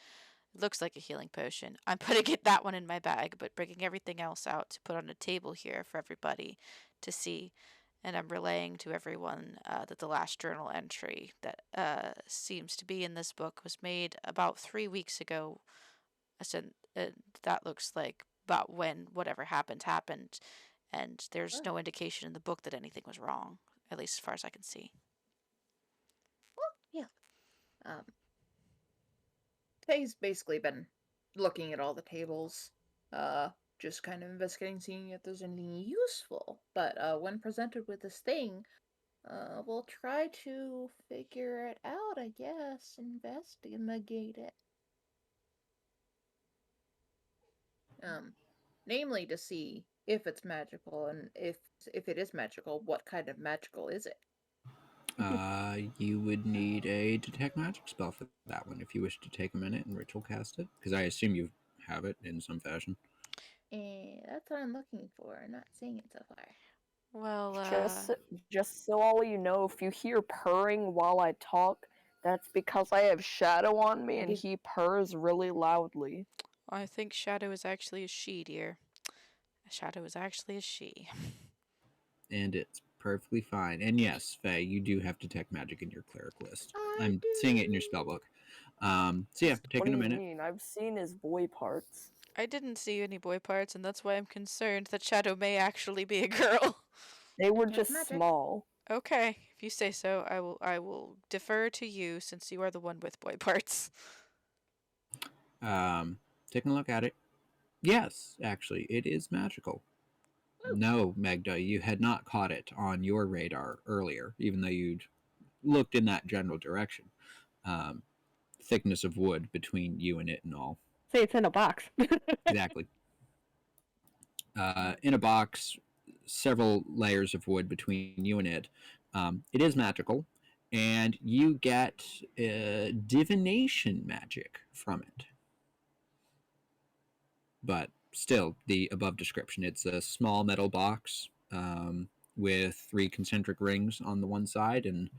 It looks like a healing potion. I'm putting that one in my bag, but bringing everything else out to put on a table here for everybody to see. And I'm relaying to everyone that the last journal entry that seems to be in this book was made about 3 weeks ago. That looks like about when whatever happened, and there's sure. no indication in the book that anything was wrong, at least as far as I can see. Well, yeah. Um, Faye's basically been looking at all the tables, just kind of investigating, seeing if there's anything useful. But when presented with this thing, we'll try to figure it out, I guess. Investigate it. Um, Namely to see if it's magical, and if it is magical, what kind of magical is it? You would need a detect magic spell for that one if you wish to take a minute and ritual cast it, because I assume you have it in some fashion. And that's what I'm looking for. I'm not seeing it so far. Well, Just so all you know, if you hear purring while I talk, that's because I have Shadow on me and he purrs really loudly. I think Shadow is actually a she, dear. Shadow is actually a she. And it's perfectly fine. And yes, Faye, you do have detect magic in your cleric list. I I'm seeing it in your do. spell book. So yeah, What taking do a you minute. mean? I've seen his boy parts. I didn't see any boy parts, and that's why I'm concerned that Shadow may actually be a girl. They were Detect just magic. small. Okay, if you say so, I will defer to you since you are the one with boy parts. Taking a look at it. Yes, actually, it is magical. Woo. No, Magda, you had not caught it on your radar earlier, even though you'd looked in that general direction. Um, Thickness of wood between you and it and all. Say it's in a box. Exactly. In a box, several layers of wood between you and it, It is magical, and you get divination magic from it. But still, the above description. It's a small metal box with 3 concentric rings on the one side, and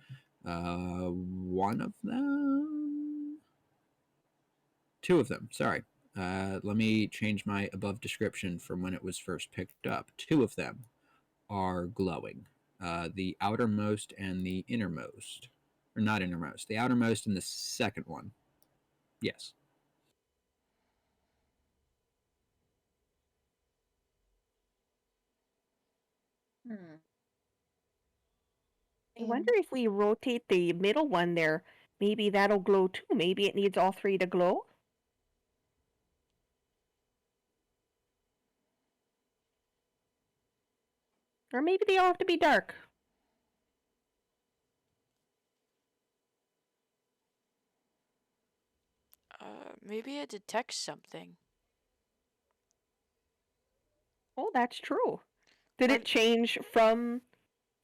one of them. 2 of them, sorry. Let me change my above description from when it was first picked up. 2 of them are glowing. The outermost and the innermost. Or not innermost. The outermost and the second one. Yes. Hmm. I wonder if we rotate the middle one there, maybe that'll glow too. Maybe it needs all 3 to glow. Or maybe they all have to be dark. Maybe it detects something. Oh, that's true. Did Or it change from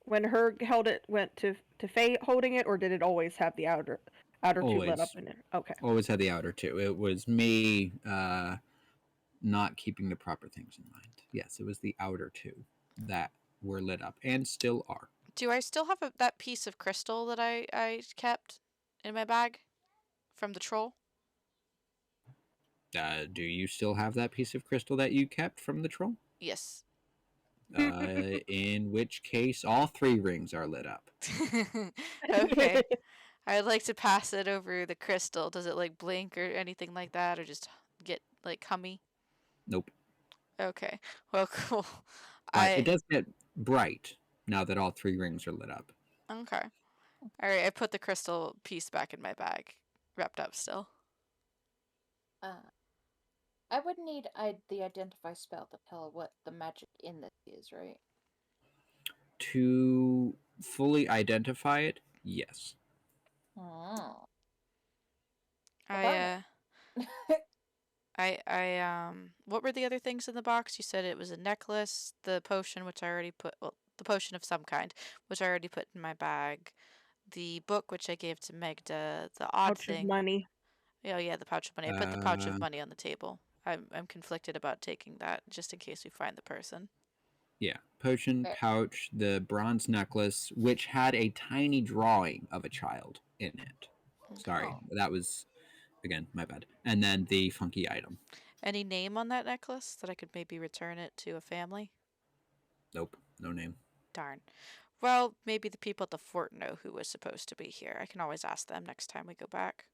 when her held it went to Faye holding it, or did it always have the outer 2 lit up Always. in it? Okay. Always had the outer 2. It was me not keeping the proper things in mind. Yes, it was the outer 2 that were lit up and still are. do I still have that piece of crystal that I kept in my bag from the troll? Do you still have that piece of crystal that you kept from the troll? Yes. In which case, all 3 rings are lit up. Okay. I'd like to pass it over the crystal. Does it like blink or anything like that, or just get like hummy? Nope. Okay. Well, cool. But it I does get bright now that all 3 rings are lit up. okay. All right. I put the crystal piece back in my bag, wrapped up still. I would need the identify spell to tell what the magic in this is, right? To fully identify it, yes. Oh, well, I darn uh it. what were the other things in the box? You said it was a necklace, the potion which I already put, well, the potion of some kind, which I already put in my bag, the book which I gave to Megda, the odd Pouch of thing. money. Oh yeah, the pouch of money. I put the pouch Uh, of money on the table. I'm conflicted about taking that just in case we find the person. yeah. Potion, Okay. pouch, the bronze necklace, which had a tiny drawing of a child in it. Okay. Sorry, Oh, that was, again, my bad. And then the funky item. Any name on that necklace that I could maybe return it to a family? Nope, no name. Darn. Well, maybe the people at the fort know who was supposed to be here. I can always ask them next time we go back.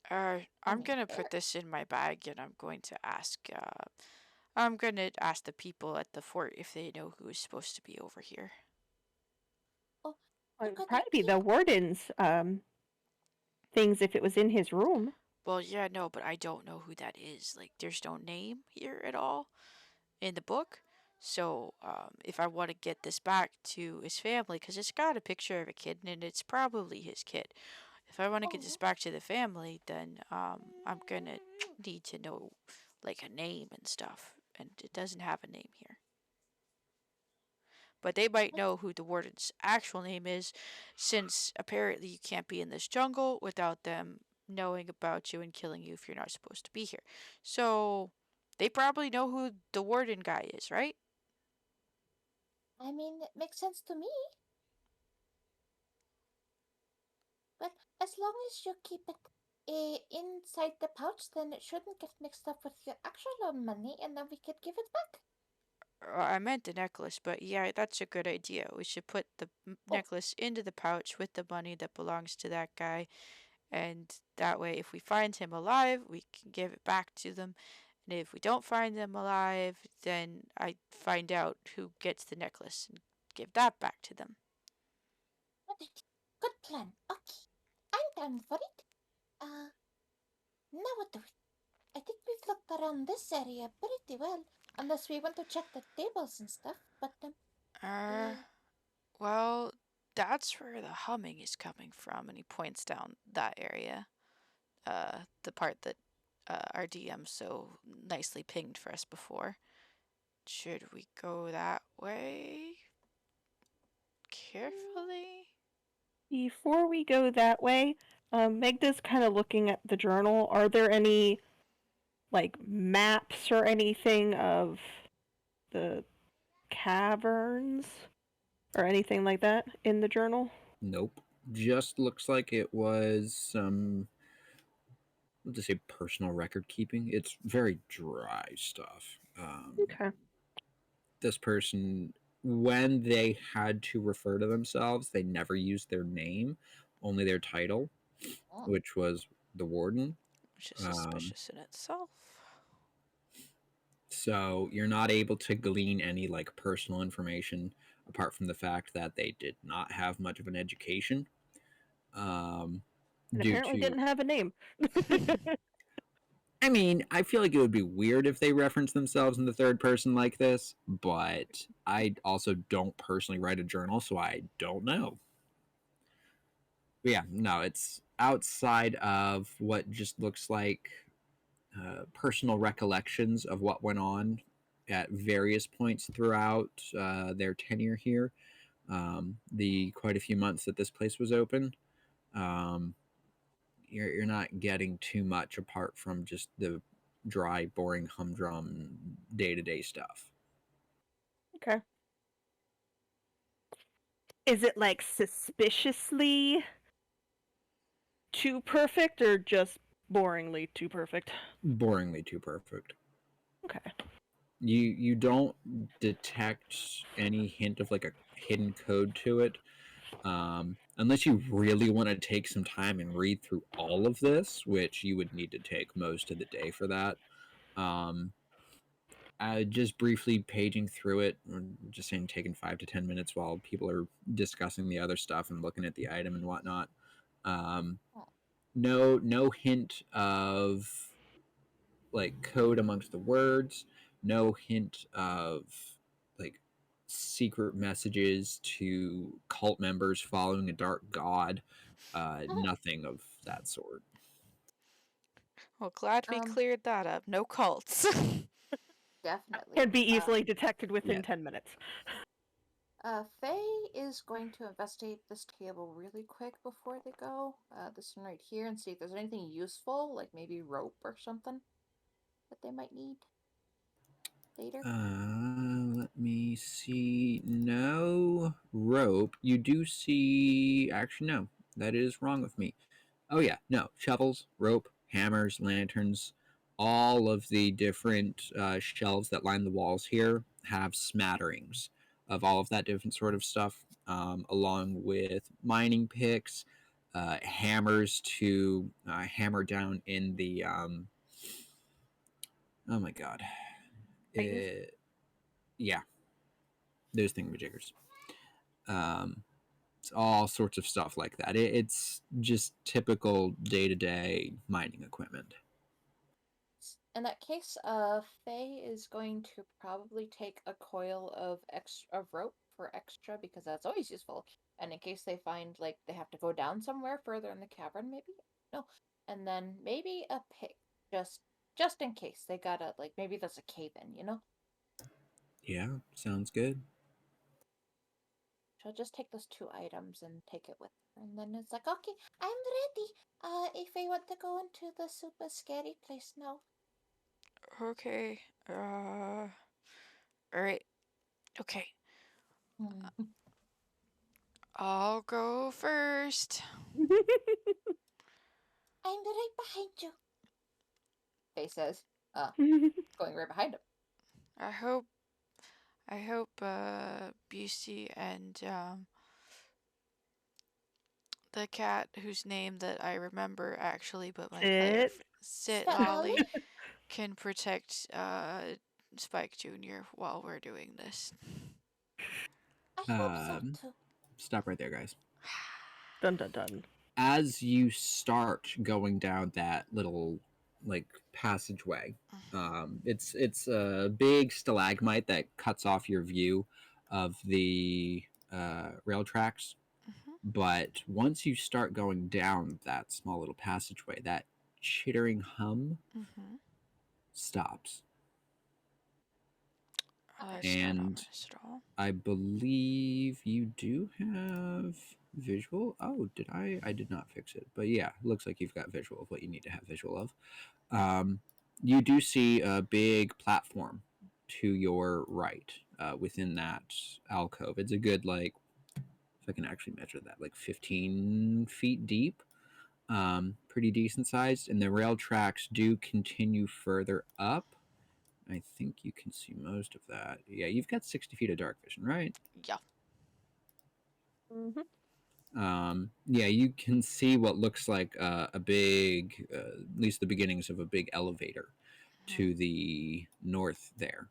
I I'm mean, gonna there. put this in my bag and I'm gonna ask the people at the fort if they know who is supposed to be over here. Oh, Well, you it'd could probably be the keep. warden's things if it was in his room. Well, yeah, no, but I don't know who that is. Like, there's no name here at all in the book. So, if I want to get this back to his family, because it's got a picture of a kid and it's probably his kid. If I want to get this Oh, back to the family, then I'm gonna need to know like a name and stuff, and it doesn't have a name here. But they might but know who the warden's actual name is, since apparently you can't be in this jungle without them knowing about you and killing you if you're not supposed to be here. So they probably know who the warden guy is, right? I mean, it makes sense to me. But as long as you keep it inside the pouch, then it shouldn't get mixed up with your actual money, and then we could give it back. I meant the necklace, but yeah, that's a good idea. We should put the Oh, necklace into the pouch with the money that belongs to that guy, and that way, if we find him alive, we can give it back to them. And if we don't find them alive, then I find out who gets the necklace and give that back to them. good idea. Good plan. Okay, I'm down for it. Now what do we? I think we've looked around this area pretty well, unless we want to check the tables and stuff. But Uh, eh, well, that's where the humming is coming from, and he points down that area. The part that our DM so nicely pinged for us before. Should we go that way? carefully. Before we go that way, Magda's kind of looking at the journal. Are there any like maps or anything of the caverns or anything like that in the journal? Nope. Just looks like it was some, let's just say, personal record keeping. It's very dry stuff. Okay. This person, when they had to refer to themselves, they never used their name, only their title, Oh. which was the warden. Which is suspicious in itself. So you're not able to glean any like personal information apart from the fact that they did not have much of an education. And Due apparently to, didn't have a name. I mean, I feel like it would be weird if they reference themselves in the third person like this, but I also don't personally write a journal, so I don't know. But yeah, no, it's outside of what just looks like personal recollections of what went on at various points throughout their tenure here. The quite a few months that this place was open. Um, you're not getting too much apart from just the dry, boring, humdrum day to day stuff. Okay. Is it like suspiciously too perfect or just boringly too perfect? Boringly too perfect. Okay. You don't detect any hint of like a hidden code to it, unless you really want to take some time and read through all of this, which you would need to take most of the day for that. Um, just briefly paging through it, or just saying taking 5 to 10 minutes while people are discussing the other stuff and looking at the item and whatnot. Um, Oh. no hint of like code amongst the words. No hint of like secret messages to cult members following a dark god. Nothing of that sort. Well, glad we Um, cleared that up. No cults. definitely. Can be easily detected within Yeah. 10 minutes. Faye is going to investigate this table really quick before they go. This one right here, and see if there's anything useful, like maybe rope or something that they might need later. Let me see. No rope. You do see. Actually, no. That is wrong with me. Oh, yeah. No. Shovels, rope, hammers, lanterns. All of the different shelves that line the walls here have smatterings of all of that different sort of stuff, along with mining picks, hammers to hammer down in the. Oh my god. Titans? Yeah, those thingamajiggers. Um, it's all sorts of stuff like that. It's just typical day to day mining equipment. In that case, Faye is going to probably take a coil of extra of rope for extra because that's always useful. And in case they find like they have to go down somewhere further in the cavern, maybe no, and then maybe a pick just in case they gotta like maybe there's a cave in. Yeah, sounds good. She'll just take those two items and take it with her, and then it's like, okay, I'm ready. If I want to go into the super scary place now. Okay. Alright. Okay. Hmm. I'll go first. I'm right behind you. Faye says, going right behind him. I hope Busey and the cat whose name that I remember actually, but my player Sit. Sit Sit Lolly Lolly. can protect Spike Jr. while we're doing this. I hope so Um, too. Stop right there, guys. Dun dun dun. As you start going down that little like passageway, it's a big stalagmite that cuts off your view of the rail tracks. Mhm. But once you start going down that small little passageway, that chittering hum Mhm. stops. That's not And ominous at all. I believe you do have visual. Oh, did I? I did not fix it. But yeah, looks like you've got visual of what you need to have visual of. You do see a big platform to your right within that alcove. It's a good, like, if I can actually measure that, like 15 feet deep. Pretty decent sized. And the rail tracks do continue further up. I think you can see most of that. Yeah, you've got 60 feet of dark vision, right? Yeah. Yeah, you can see what looks like a big, at least the beginnings of a big elevator to the north there.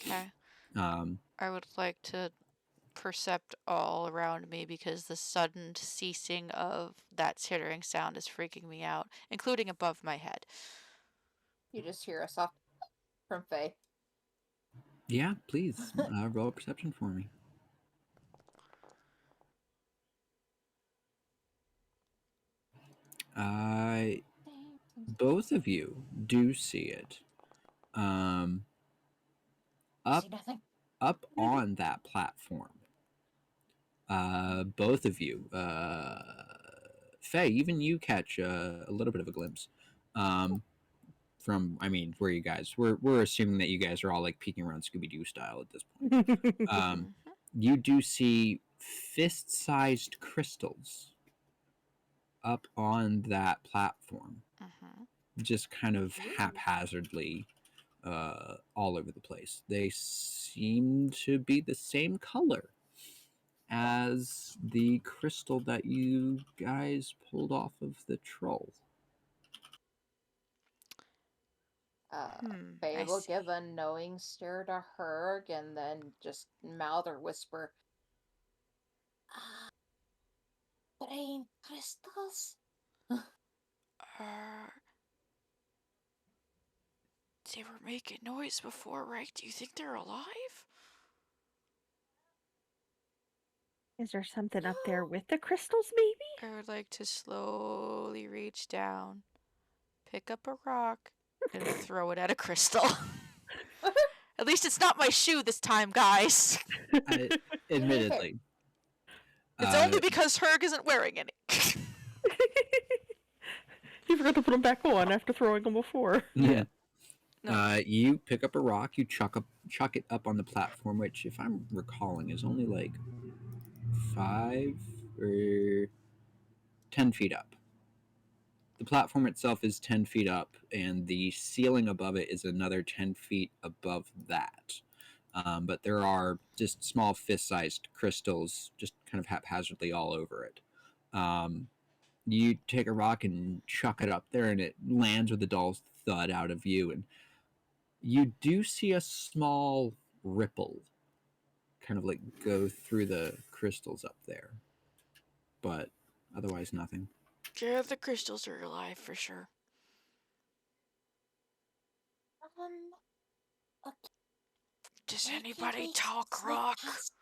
Okay. Um, I would like to percept all around me because the sudden ceasing of that chittering sound is freaking me out, including above my head. You just hear a soft from Faye. yeah, please roll a perception for me. Both of you do see it. Um, I up see nothing. up on that platform. Both of you, Faye, even you catch a little bit of a glimpse. From, I mean, where you guys, we're assuming that you guys are all like peeking around Scooby Doo style at this point. You do see fist-sized crystals up on that platform, just kind of haphazardly all over the place. They seem to be the same color as the crystal that you guys pulled off of the troll. Faye I will see. give a knowing stare to Herg and then just mouth or whisper, brain crystals? Uh, they were making noise before, right? Do you think they're alive? Is there something up there with the crystals, maybe? I would like to slowly reach down, pick up a rock, and throw it at a crystal. At least it's not my shoe this time, guys. Admittedly. It's only because Herg isn't wearing any. You forgot to put them back on after throwing them before. Yeah. No. You pick up a rock, you chuck it up on the platform, which, if I'm recalling, is only like 5 or 10 feet up. The platform itself is 10 feet up, and the ceiling above it is another 10 feet above that. But there are just small fist-sized crystals just kind of haphazardly all over it. You take a rock and chuck it up there, and it lands with a dull thud out of view, and you do see a small ripple kind of like go through the crystals up there, but otherwise nothing. Yeah, the crystals are alive for sure. Okay. Does Maybe anybody we talk slip rock? past-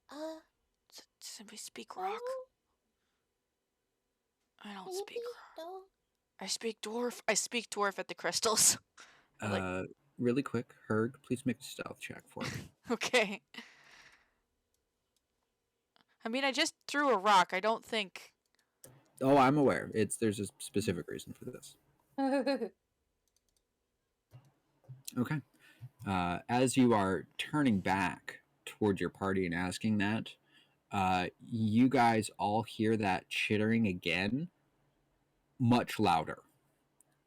Does anybody speak no, rock? I don't speak maybe rock. no. I speak dwarf. I speak dwarf at the crystals. Really quick, Herg, please make a stealth check for me. Okay. I mean, I just threw a rock. I don't think. Oh, I'm aware. There's a specific reason for this. Okay. As you are turning back toward your party and asking that, you guys all hear that chittering again, much louder.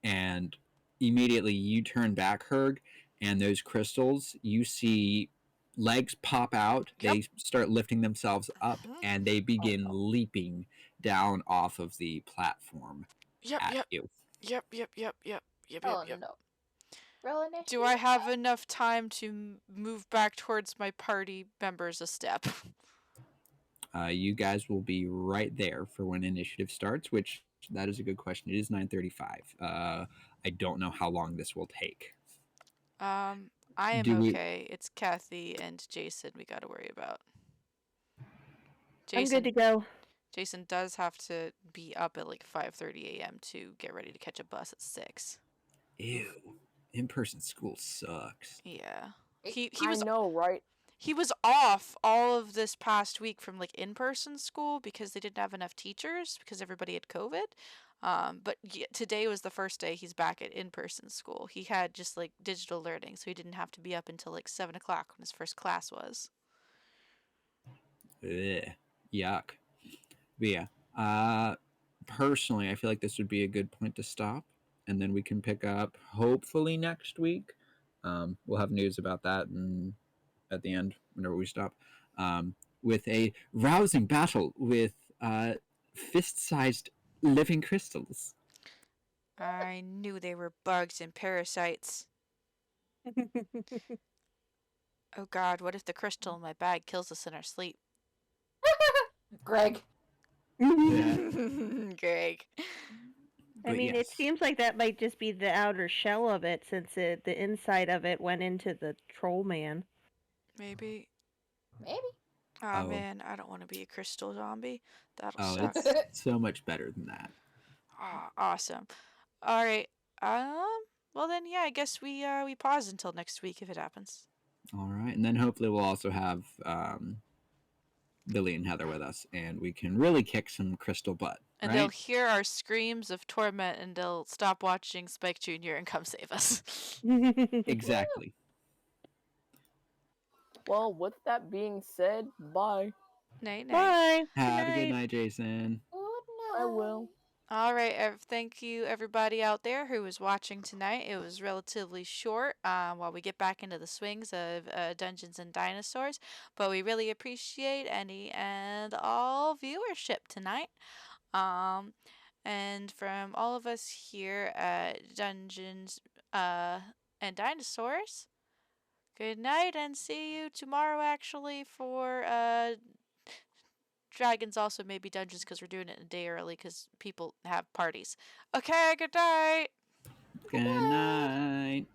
And immediately you turn back, Herg, and those crystals, you see legs pop out. Yep. They start lifting themselves up, and they begin no. leaping down off of the platform Yep. at Yep. you. Yep. Oh no. Roll initiative. Do I have enough time to move back towards my party members a step? You guys will be right there for when initiative starts, which that is a good question. It is 9:35. I don't know how long this will take. I am Do we? okay. It's Kathy and Jason we gotta worry about. I'm good to go. Jason does have to be up at like 5:30 a.m. to get ready to catch a bus at 6. Ew. In-person school sucks. Yeah. He I was know, right? he was off all of this past week from like in-person school because they didn't have enough teachers because everybody had COVID. But today was the first day he's back at in-person school. He had just like digital learning, so he didn't have to be up until like 7 o'clock when his first class was. Ugh, yuck. But yeah, personally, I feel like this would be a good point to stop, and then we can pick up hopefully next week. We'll have news about that and at the end whenever we stop, with a rousing battle with fist-sized living crystals. I knew they were bugs and parasites. Oh God, what if the crystal in my bag kills us in our sleep? Greg. Yeah. Greg. I mean, it yes. seems like that might just be the outer shell of it, since the inside of it went into the troll man. Maybe. Maybe. Aw, Oh. man, I don't want to be a crystal zombie. That'll Oh, suck. it's so much better than that. Ah, awesome. All right. Well then, yeah, I guess we pause until next week if it happens. All right, and then hopefully we'll also have Billy and Heather with us, and we can really kick some crystal butt. And they'll hear our screams of torment, and they'll stop watching Spike Jr. and come save us. Exactly. Well, with that being said, bye. Night, night. Bye. Have a good night. night, Jason. Good I night. will. All right, thank you everybody out there who was watching tonight. It was relatively short while we get back into the swings of Dungeons and Dinosaurs, but we really appreciate any and all viewership tonight. And from all of us here at Dungeons and Dinosaurs, good night and see you tomorrow actually for Dragons also maybe dungeons because we're doing it a day early because people have parties. Okay, good night. Good night.